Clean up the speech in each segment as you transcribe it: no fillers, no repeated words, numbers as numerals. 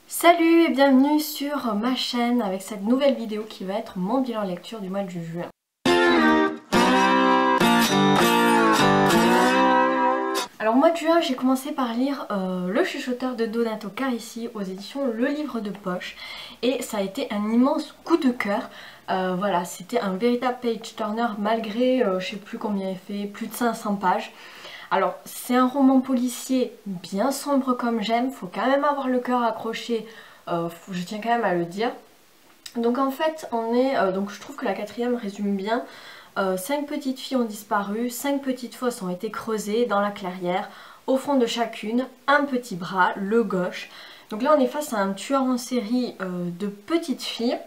Salut et bienvenue sur ma chaîne avec cette nouvelle vidéo qui va être mon bilan lecture du mois de juin. Alors au mois de juin, j'ai commencé par lire Le Chuchoteur de Donato Carisi aux éditions Le Livre de Poche et ça a été un immense coup de cœur. Voilà, c'était un véritable page-turner malgré je sais plus combien il fait, plus de 500 pages. Alors c'est un roman policier bien sombre comme j'aime, faut quand même avoir le cœur accroché, je tiens quand même à le dire. Donc en fait donc je trouve que la quatrième résume bien. 5 petites filles ont disparu, 5 petites fosses ont été creusées dans la clairière. Au fond de chacune, un petit bras, le gauche. Donc là on est face à un tueur en série de petites filles.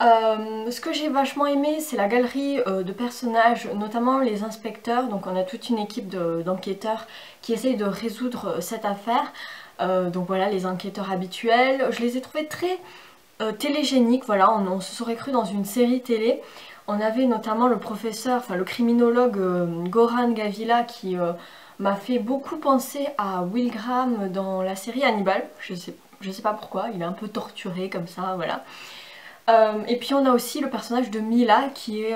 Ce que j'ai vachement aimé, c'est la galerie de personnages, notamment les inspecteurs. Donc on a toute une équipe d'enquêteurs qui essayent de résoudre cette affaire. Donc voilà, les enquêteurs habituels. Je les ai trouvés très télégéniques, voilà, on se serait cru dans une série télé. On avait notamment le professeur, enfin le criminologue Goran Gavila qui m'a fait beaucoup penser à Will Graham dans la série Hannibal. Je sais pas pourquoi, il est un peu torturé comme ça, voilà. Et puis on a aussi le personnage de Mila qui est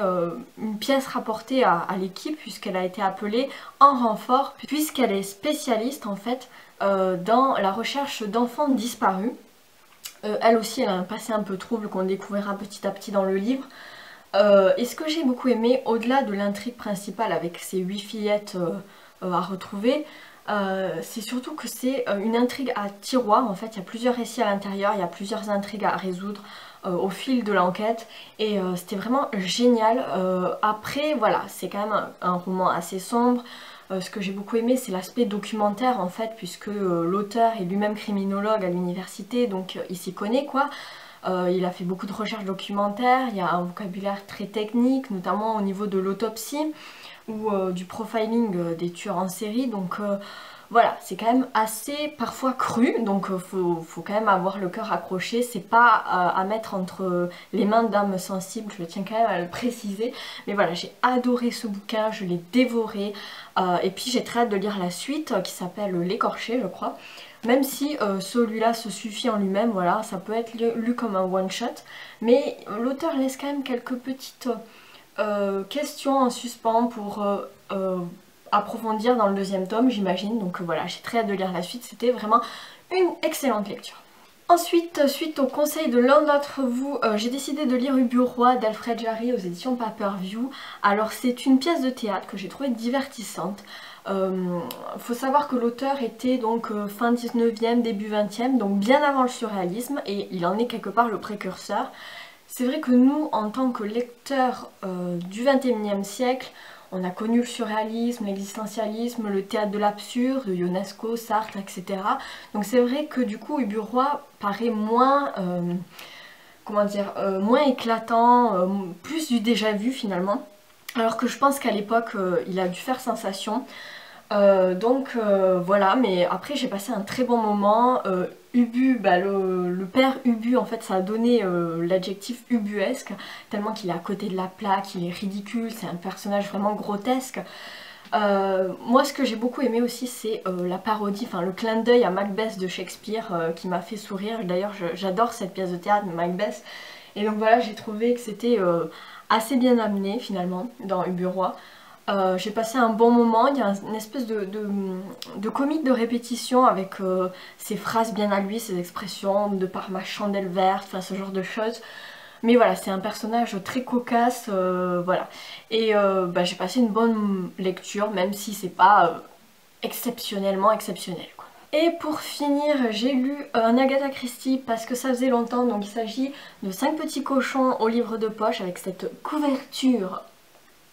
une pièce rapportée à l'équipe puisqu'elle a été appelée en renfort puisqu'elle est spécialiste en fait dans la recherche d'enfants disparus. Elle aussi elle a un passé un peu trouble qu'on découvrira petit à petit dans le livre. Et ce que j'ai beaucoup aimé, au-delà de l'intrigue principale avec ces 8 fillettes à retrouver, c'est surtout que c'est une intrigue à tiroir. En fait, il y a plusieurs récits à l'intérieur, il y a plusieurs intrigues à résoudre au fil de l'enquête. Et c'était vraiment génial. Après, voilà, c'est quand même un roman assez sombre. Ce que j'ai beaucoup aimé, c'est l'aspect documentaire en fait, puisque l'auteur est lui-même criminologue à l'université, donc il s'y connaît quoi. Il a fait beaucoup de recherches documentaires, il y a un vocabulaire très technique, notamment au niveau de l'autopsie ou du profiling des tueurs en série. Donc voilà, c'est quand même assez parfois cru, donc faut quand même avoir le cœur accroché. C'est pas à mettre entre les mains d'âmes sensibles, je tiens quand même à le préciser. Mais voilà, j'ai adoré ce bouquin, je l'ai dévoré. Et puis j'ai très hâte de lire la suite qui s'appelle L'écorché, je crois. Même si celui-là se suffit en lui-même, voilà, ça peut être lu comme un one-shot. Mais l'auteur laisse quand même quelques petites questions en suspens pour approfondir dans le deuxième tome, j'imagine. Donc voilà, j'ai très hâte de lire la suite. C'était vraiment une excellente lecture. Ensuite, suite au conseil de l'un d'entre vous, j'ai décidé de lire Ubu Roi d'Alfred Jarry aux éditions Paperview. Alors c'est une pièce de théâtre que j'ai trouvée divertissante. Faut savoir que l'auteur était donc fin 19e, début 20e, donc bien avant le surréalisme, et il en est quelque part le précurseur. C'est vrai que nous, en tant que lecteurs du 21e siècle, on a connu le surréalisme, l'existentialisme, le théâtre de l'absurde, Ionesco, Sartre, etc. Donc c'est vrai que du coup Ubu Roi paraît moins, comment dire, moins éclatant, plus du déjà vu finalement. Alors que je pense qu'à l'époque il a dû faire sensation. Voilà, mais après j'ai passé un très bon moment. Ubu, bah, le père Ubu, en fait, ça a donné l'adjectif ubuesque, tellement qu'il est à côté de la plaque, il est ridicule, c'est un personnage vraiment grotesque. Moi, ce que j'ai beaucoup aimé aussi, c'est la parodie, enfin le clin d'œil à Macbeth de Shakespeare qui m'a fait sourire. D'ailleurs, j'adore cette pièce de théâtre, Macbeth. Et donc voilà, j'ai trouvé que c'était assez bien amené finalement dans Ubu Roi. J'ai passé un bon moment, il y a une espèce de comique de répétition avec ses phrases bien à lui, ses expressions, de par ma chandelle verte, enfin ce genre de choses. Mais voilà, c'est un personnage très cocasse, voilà. Et j'ai passé une bonne lecture, même si c'est pas exceptionnellement exceptionnel, quoi. Et pour finir, j'ai lu un Agatha Christie parce que ça faisait longtemps, donc il s'agit de 5 petits cochons au livre de poche avec cette couverture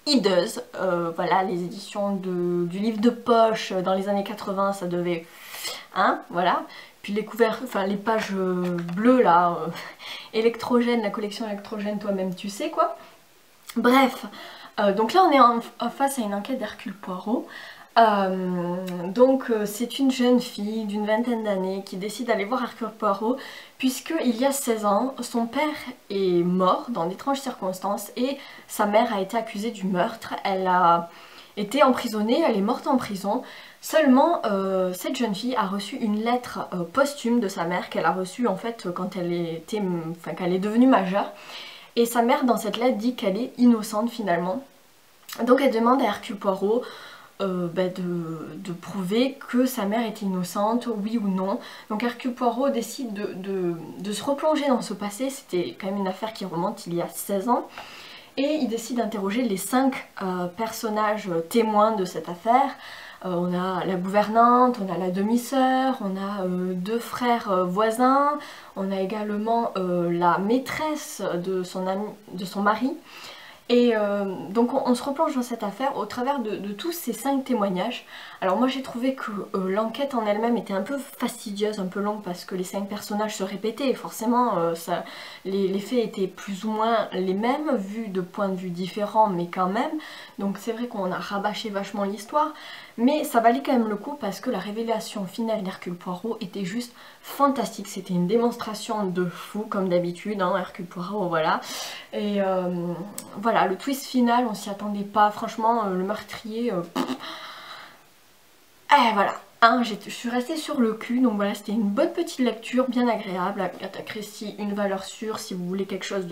hideuse. Voilà, les éditions du livre de poche dans les années 80, ça devait... Hein, voilà. Puis les couvertures, enfin les pages bleues là, électrogène, la collection électrogène, toi-même tu sais quoi. Bref, donc là on est face à une enquête d'Hercule Poirot. C'est une jeune fille d'une vingtaine d'années qui décide d'aller voir Hercule Poirot puisqu'il y a 16 ans, son père est mort dans d'étranges circonstances et sa mère a été accusée du meurtre. Elle a était emprisonnée, elle est morte en prison. Seulement, cette jeune fille a reçu une lettre posthume de sa mère qu'elle a reçue en fait quand elle était, qu'elle est devenue majeure. Et sa mère dans cette lettre dit qu'elle est innocente finalement. Donc elle demande à Hercule Poirot de prouver que sa mère était innocente, oui ou non. Donc Hercule Poirot décide de se replonger dans ce passé, c'était quand même une affaire qui remonte il y a 16 ans. Et il décide d'interroger les 5 personnages témoins de cette affaire. On a la gouvernante, on a la demi-sœur, on a 2 frères voisins, on a également la maîtresse de son mari. Et donc on se replonge dans cette affaire au travers de tous ces 5 témoignages. Alors moi j'ai trouvé que l'enquête en elle-même était un peu fastidieuse, un peu longue parce que les 5 personnages se répétaient et forcément les faits étaient plus ou moins les mêmes, vus de points de vue différents mais quand même. Donc c'est vrai qu'on a rabâché vachement l'histoire, mais ça valait quand même le coup parce que la révélation finale d'Hercule Poirot était juste fantastique. C'était une démonstration de fou comme d'habitude, hein, Hercule Poirot, voilà. Et voilà, le twist final, on s'y attendait pas, franchement, le meurtrier... voilà, hein, je suis restée sur le cul, donc voilà, c'était une bonne petite lecture, bien agréable. Agatha Christie, une valeur sûre si vous voulez quelque chose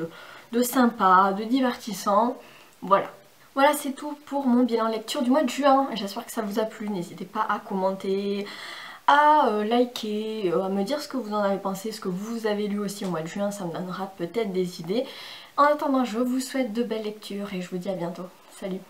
de sympa, de divertissant, voilà. Voilà, c'est tout pour mon bilan lecture du mois de juin. J'espère que ça vous a plu, n'hésitez pas à commenter, à liker, à me dire ce que vous en avez pensé, ce que vous avez lu aussi au mois de juin, ça me donnera peut-être des idées. En attendant, je vous souhaite de belles lectures et je vous dis à bientôt. Salut!